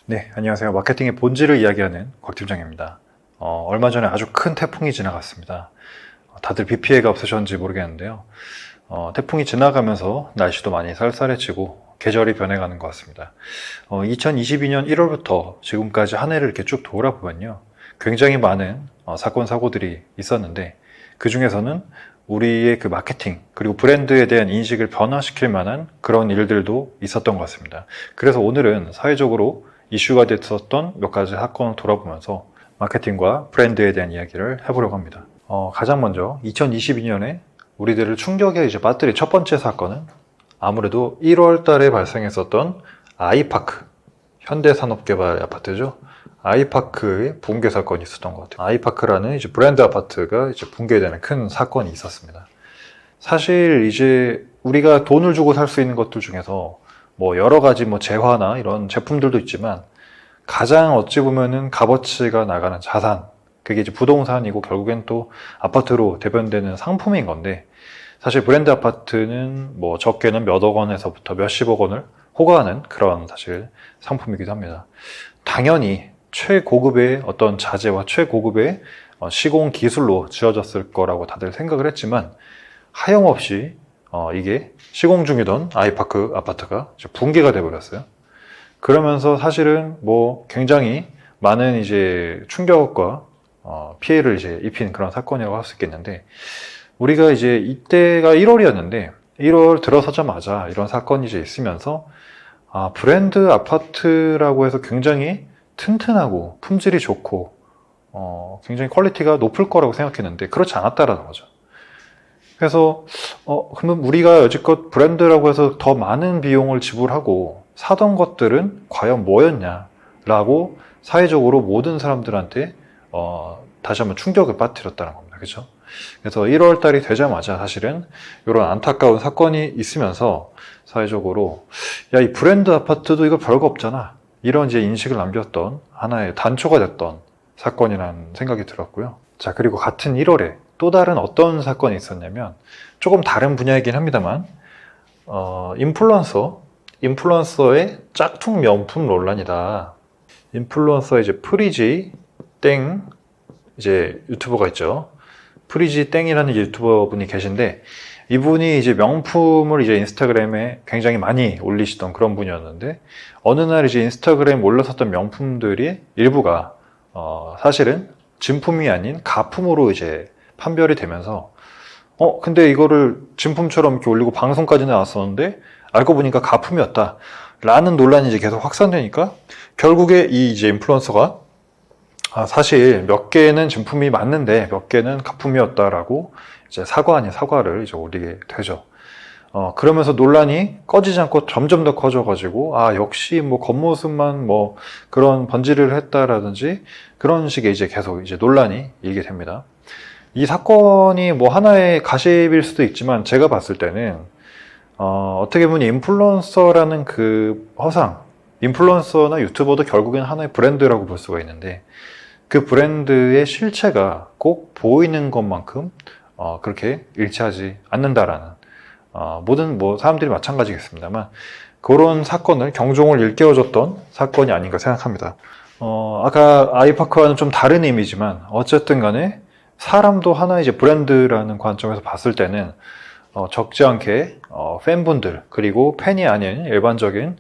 네, 안녕하세요. 마케팅의 본질을 이야기하는 곽 팀장입니다. 얼마 전에 아주 큰 태풍이 지나갔습니다. 다들 비 피해가 없으셨는지 모르겠는데요. 태풍이 지나가면서 날씨도 많이 쌀쌀해지고 계절이 변해가는 것 같습니다. 2022년 1월부터 지금까지 한 해를 이렇게 쭉 돌아보면요. 굉장히 많은 사건, 사고들이 있었는데 그 중에서는 우리의 그 마케팅 그리고 브랜드에 대한 인식을 변화시킬 만한 그런 일들도 있었던 것 같습니다. 그래서 오늘은 사회적으로 이슈가 됐었던 몇 가지 사건을 돌아보면서 마케팅과 브랜드에 대한 이야기를 해보려고 합니다. 가장 먼저 2022년에 우리들을 충격에 빠뜨린 첫 번째 사건은 아무래도 1월 달에 발생했었던 아이파크, 현대산업개발 아파트죠. 아이파크의 붕괴 사건이 있었던 것 같아요. 아이파크라는 브랜드 아파트가 붕괴되는 큰 사건이 있었습니다. 사실 우리가 돈을 주고 살 수 있는 것들 중에서 여러 가지 재화나 이런 제품들도 있지만 가장 어찌 보면은 값어치가 나가는 자산, 그게 부동산이고 결국엔 또 아파트로 대변되는 상품인 건데 사실 브랜드 아파트는 적게는 몇억 원에서부터 몇십억 원을 호가하는 그런 사실 상품이기도 합니다. 당연히 최고급의 어떤 자재와 최고급의 시공 기술로 지어졌을 거라고 다들 생각을 했지만 하염없이 이게 시공 중이던 아이파크 아파트가 붕괴가 돼버렸어요. 그러면서 사실은 굉장히 많은 충격과 피해를 입힌 그런 사건이라고 할 수 있겠는데 우리가 이때가 1월이었는데 1월 들어서자마자 이런 사건이 있으면서 브랜드 아파트라고 해서 굉장히 튼튼하고 품질이 좋고 굉장히 퀄리티가 높을 거라고 생각했는데 그렇지 않았다라는 거죠. 그래서 그러면 우리가 여지껏 브랜드라고 해서 더 많은 비용을 지불하고 사던 것들은 과연 뭐였냐라고 사회적으로 모든 사람들한테 다시 한번 충격을 빠뜨렸다는 겁니다. 그렇죠? 그래서 1월 달이 되자마자 사실은 이런 안타까운 사건이 있으면서 사회적으로 이 브랜드 아파트도 이거 별거 없잖아. 이런 인식을 남겼던 하나의 단초가 됐던 사건이라는 생각이 들었고요. 자, 그리고 같은 1월에 또 다른 어떤 사건이 있었냐면 조금 다른 분야이긴 합니다만 인플루언서의 짝퉁 명품 논란이다. 인플루언서의 프리지 땡 유튜버가 있죠. 프리지 땡이라는 유튜버 분이 계신데 이분이 명품을 인스타그램에 굉장히 많이 올리시던 그런 분이었는데 어느 날 인스타그램에 올렸었던 명품들이 일부가 사실은 진품이 아닌 가품으로 판별이 되면서 근데 이거를 진품처럼 이렇게 올리고 방송까지 나왔었는데 알고 보니까 가품이었다 라는 논란이 계속 확산되니까 결국에 이 인플루언서가 사실 몇 개는 진품이 맞는데 몇 개는 가품이었다라고 사과 아닌 사과를 올리게 되죠. 그러면서 논란이 꺼지지 않고 점점 더 커져가지고 역시 겉모습만 그런 번지를 했다라든지 그런 식의 계속 논란이 일게 됩니다. 이 사건이 하나의 가십일 수도 있지만 제가 봤을 때는 어떻게 보면 인플루언서라는 그 허상, 인플루언서나 유튜버도 결국엔 하나의 브랜드라고 볼 수가 있는데 그 브랜드의 실체가 꼭 보이는 것만큼 그렇게 일치하지 않는다라는 모든 사람들이 마찬가지겠습니다만 그런 사건을 경종을 일깨워줬던 사건이 아닌가 생각합니다. 아까 아이파크와는 좀 다른 의미지만 어쨌든 간에 사람도 하나의 브랜드라는 관점에서 봤을 때는 적지 않게 팬분들 그리고 팬이 아닌 일반적인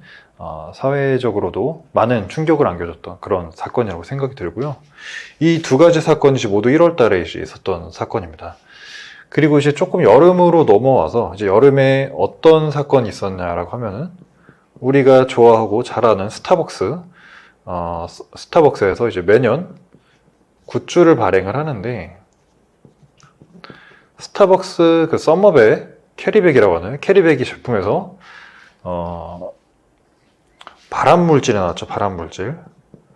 사회적으로도 많은 충격을 안겨줬던 그런 사건이라고 생각이 들고요. 이 두 가지 사건이 모두 1월 달에 있었던 사건입니다. 그리고 조금 여름으로 넘어와서 여름에 어떤 사건이 있었냐라고 하면은 우리가 좋아하고 잘 아는 스타벅스에서 매년 굿즈를 발행을 하는데 스타벅스 그 썸머백 캐리백이라고 하는 캐리백이 제품에서 발암물질이 나왔죠.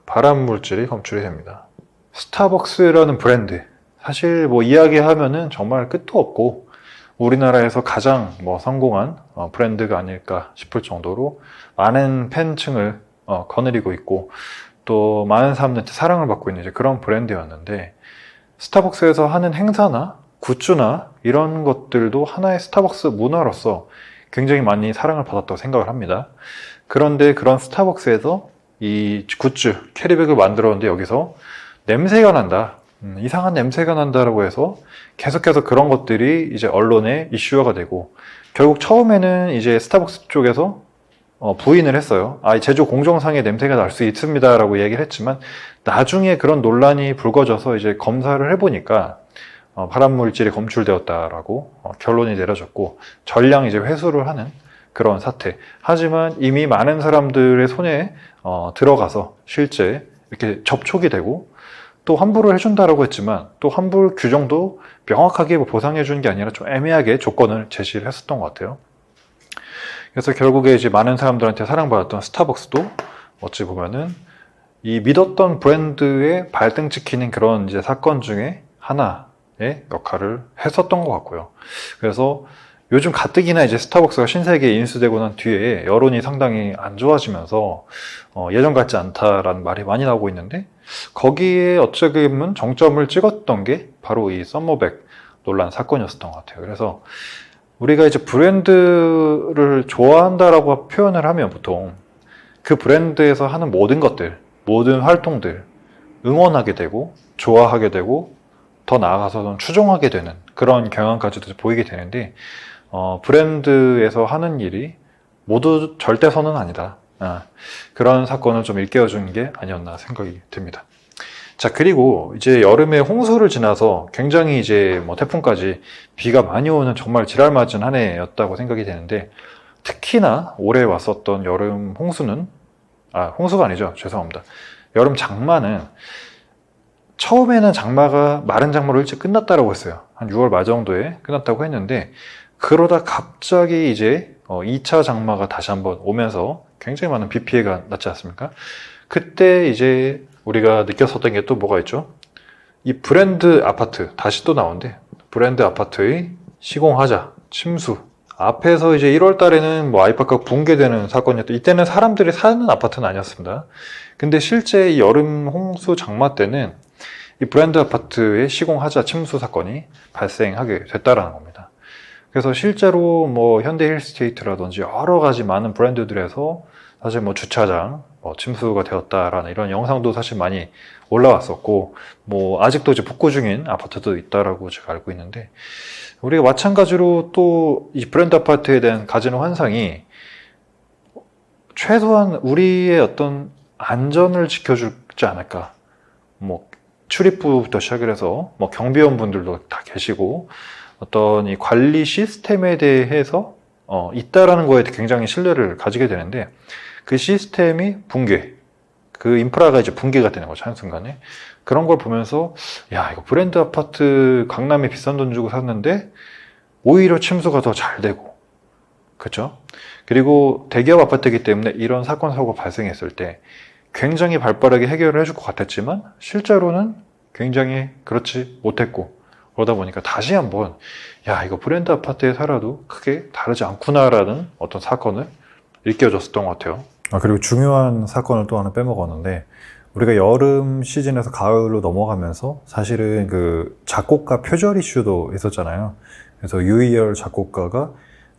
발암물질이 검출이 됩니다. 스타벅스라는 브랜드 사실 이야기하면은 정말 끝도 없고 우리나라에서 가장 성공한 브랜드가 아닐까 싶을 정도로 많은 팬층을 거느리고 있고 또 많은 사람들한테 사랑을 받고 있는 그런 브랜드였는데 스타벅스에서 하는 행사나 굿즈나 이런 것들도 하나의 스타벅스 문화로서 굉장히 많이 사랑을 받았다고 생각을 합니다. 그런데 그런 스타벅스에서 이 굿즈, 캐리백을 만들었는데 여기서 냄새가 난다. 이상한 냄새가 난다라고 해서 계속해서 그런 것들이 이제 언론에 이슈화가 되고 결국 처음에는 이제 스타벅스 쪽에서 부인을 했어요. 제조 공정상의 냄새가 날 수 있습니다라고 얘기를 했지만 나중에 그런 논란이 불거져서 이제 검사를 해보니까 발암 물질이 검출되었다라고 결론이 내려졌고 전량 이제 회수를 하는 그런 사태. 하지만 이미 많은 사람들의 손에 들어가서 실제 이렇게 접촉이 되고 또 환불을 해준다라고 했지만 또 환불 규정도 명확하게 보상해 주는 게 아니라 좀 애매하게 조건을 제시를 했었던 것 같아요. 그래서 결국에 이제 많은 사람들한테 사랑받았던 스타벅스도 어찌 보면은 이 믿었던 브랜드의 발등 찍히는 그런 이제 사건 중에 하나의 역할을 했었던 것 같고요. 그래서 요즘 가뜩이나 이제 스타벅스가 신세계에 인수되고 난 뒤에 여론이 상당히 안 좋아지면서 예전 같지 않다라는 말이 많이 나오고 있는데 거기에 어찌 보면 정점을 찍었던 게 바로 이 썸머백 논란 사건이었었던 것 같아요. 그래서 우리가 이제 브랜드를 좋아한다라고 표현을 하면 보통 그 브랜드에서 하는 모든 것들, 모든 활동들 응원하게 되고 좋아하게 되고 더 나아가서는 추종하게 되는 그런 경향까지도 보이게 되는데 브랜드에서 하는 일이 모두 절대선은 아니다. 그런 사건을 좀 일깨워주는 게 아니었나 생각이 듭니다. 자, 그리고 이제 여름에 홍수를 지나서 굉장히 이제 태풍까지 비가 많이 오는 정말 지랄맞은 한 해였다고 생각이 되는데 특히나 올해 왔었던 여름 홍수는 홍수가 아니죠. 죄송합니다. 여름 장마는 처음에는 장마가 마른 장마로 일찍 끝났다라고 했어요. 한 6월 말 정도에 끝났다고 했는데 그러다 갑자기 이제 2차 장마가 다시 한번 오면서 굉장히 많은 비 피해가 났지 않습니까? 그때 이제 우리가 느꼈었던 게 또 뭐가 있죠? 이 브랜드 아파트, 다시 또 나오는데 브랜드 아파트의 시공하자, 침수. 앞에서 이제 1월 달에는 아이파크가 붕괴되는 사건이었던, 이때는 사람들이 사는 아파트는 아니었습니다. 근데 실제 이 여름 홍수 장마 때는 이 브랜드 아파트의 시공하자 침수 사건이 발생하게 됐다라는 겁니다. 그래서 실제로 현대 힐스테이트라든지 여러 가지 많은 브랜드들에서 사실 주차장 침수가 되었다라는 이런 영상도 사실 많이 올라왔었고 아직도 이제 복구 중인 아파트도 있다라고 제가 알고 있는데 우리가 마찬가지로 또 이 브랜드 아파트에 대한 가지는 환상이 최소한 우리의 어떤 안전을 지켜주지 않을까. 출입구부터 시작을 해서 경비원분들도 다 계시고 어떤 이 관리 시스템에 대해서 있다라는 거에 굉장히 신뢰를 가지게 되는데 그 시스템이 붕괴, 그 인프라가 이제 붕괴가 되는 거죠, 한순간에. 그런 걸 보면서 이거 브랜드 아파트 강남에 비싼 돈 주고 샀는데 오히려 침수가 더 잘 되고, 그렇죠? 그리고 대기업 아파트이기 때문에 이런 사건 사고가 발생했을 때 굉장히 발빠르게 해결을 해줄 것 같았지만 실제로는 굉장히 그렇지 못했고 그러다 보니까 다시 한번 이거 브랜드 아파트에 살아도 크게 다르지 않구나라는 어떤 사건을 일깨워줬었던 것 같아요. 그리고 중요한 사건을 또 하나 빼먹었는데 우리가 여름 시즌에서 가을로 넘어가면서 사실은 그 작곡가 표절 이슈도 있었잖아요. 그래서 유희열 작곡가가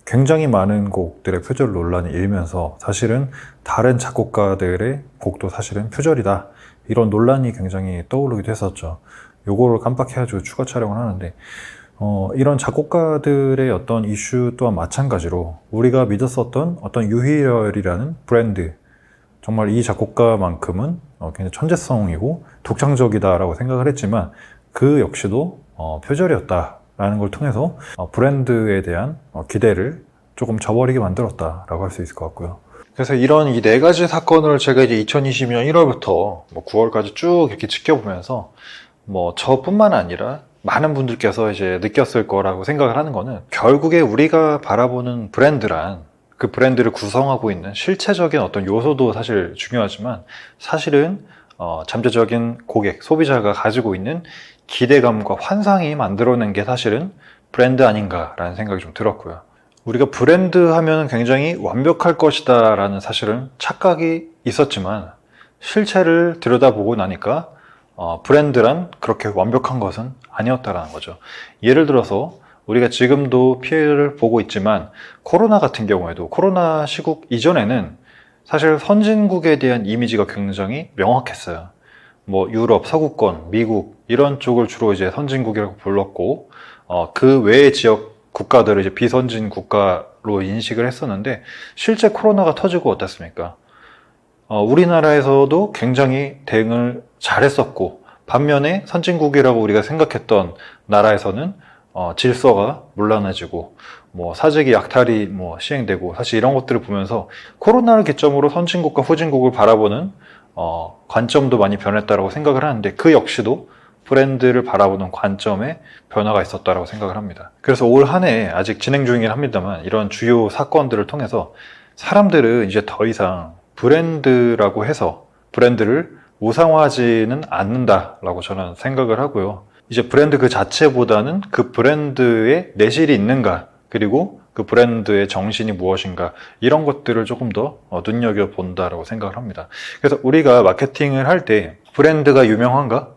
굉장히 많은 곡들의 표절 논란이 일면서 사실은 다른 작곡가들의 곡도 사실은 표절이다. 이런 논란이 굉장히 떠오르기도 했었죠. 요거를 깜빡해가지고 추가 촬영을 하는데 이런 작곡가들의 어떤 이슈 또한 마찬가지로 우리가 믿었었던 어떤 유희열이라는 브랜드, 정말 이 작곡가만큼은 굉장히 천재성이고 독창적이다라고 생각을 했지만 그 역시도 표절이었다라는 걸 통해서 브랜드에 대한 기대를 조금 저버리게 만들었다라고 할 수 있을 것 같고요. 그래서 이런 이 네 가지 사건을 제가 이제 2020년 1월부터 9월까지 쭉 이렇게 지켜보면서 저뿐만 아니라 많은 분들께서 이제 느꼈을 거라고 생각을 하는 거는 결국에 우리가 바라보는 브랜드란 그 브랜드를 구성하고 있는 실체적인 어떤 요소도 사실 중요하지만 사실은 잠재적인 고객, 소비자가 가지고 있는 기대감과 환상이 만들어낸 게 사실은 브랜드 아닌가라는 생각이 좀 들었고요. 우리가 브랜드 하면 굉장히 완벽할 것이다 라는 사실은 착각이 있었지만 실체를 들여다보고 나니까 브랜드란 그렇게 완벽한 것은 아니었다라는 거죠. 예를 들어서 우리가 지금도 피해를 보고 있지만 코로나 같은 경우에도 코로나 시국 이전에는 사실 선진국에 대한 이미지가 굉장히 명확했어요. 뭐 유럽, 서구권, 미국 이런 쪽을 주로 이제 선진국이라고 불렀고 그 외의 지역 국가들을 이제 비선진 국가로 인식을 했었는데 실제 코로나가 터지고 어땠습니까? 우리나라에서도 굉장히 대응을 잘했었고 반면에 선진국이라고 우리가 생각했던 나라에서는 질서가 문란해지고 뭐 사재기 약탈이 뭐 시행되고 사실 이런 것들을 보면서 코로나를 기점으로 선진국과 후진국을 바라보는 관점도 많이 변했다라고 생각을 하는데 그 역시도 브랜드를 바라보는 관점에 변화가 있었다라고 생각을 합니다. 그래서 올 한 해 아직 진행 중이긴 합니다만 이런 주요 사건들을 통해서 사람들은 이제 더 이상 브랜드라고 해서 브랜드를 우상화하지는 않는다라고 저는 생각을 하고요. 이제 브랜드 그 자체보다는 그 브랜드에 내실이 있는가, 그리고 그 브랜드의 정신이 무엇인가, 이런 것들을 조금 더 눈여겨본다라고 생각을 합니다. 그래서 우리가 마케팅을 할 때 브랜드가 유명한가?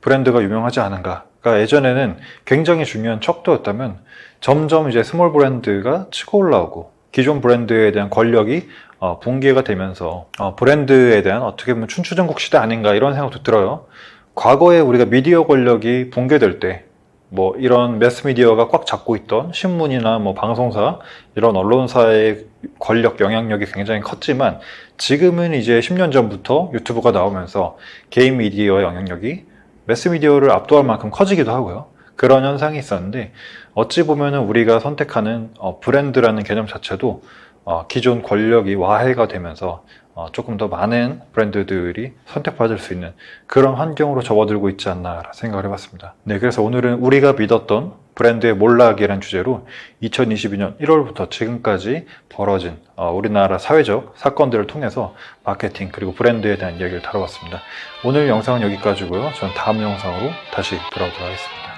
브랜드가 유명하지 않은가가 예전에는 굉장히 중요한 척도였다면 점점 이제 스몰 브랜드가 치고 올라오고 기존 브랜드에 대한 권력이 붕괴가 되면서 브랜드에 대한 어떻게 보면 춘추전국 시대 아닌가 이런 생각도 들어요. 과거에 우리가 미디어 권력이 붕괴될 때 뭐 이런 매스미디어가 꽉 잡고 있던 신문이나 뭐 방송사 이런 언론사의 권력 영향력이 굉장히 컸지만 지금은 이제 10년 전부터 유튜브가 나오면서 개인 미디어의 영향력이 매스미디어를 압도할 만큼 커지기도 하고요. 그런 현상이 있었는데 어찌 보면은 우리가 선택하는 브랜드라는 개념 자체도 기존 권력이 와해가 되면서 조금 더 많은 브랜드들이 선택받을 수 있는 그런 환경으로 접어들고 있지 않나 생각을 해봤습니다. 네, 그래서 오늘은 우리가 믿었던 브랜드의 몰락이라는 주제로 2022년 1월부터 지금까지 벌어진 우리나라 사회적 사건들을 통해서 마케팅 그리고 브랜드에 대한 이야기를 다뤄봤습니다. 오늘 영상은 여기까지고요. 전 다음 영상으로 다시 돌아오도록 하겠습니다.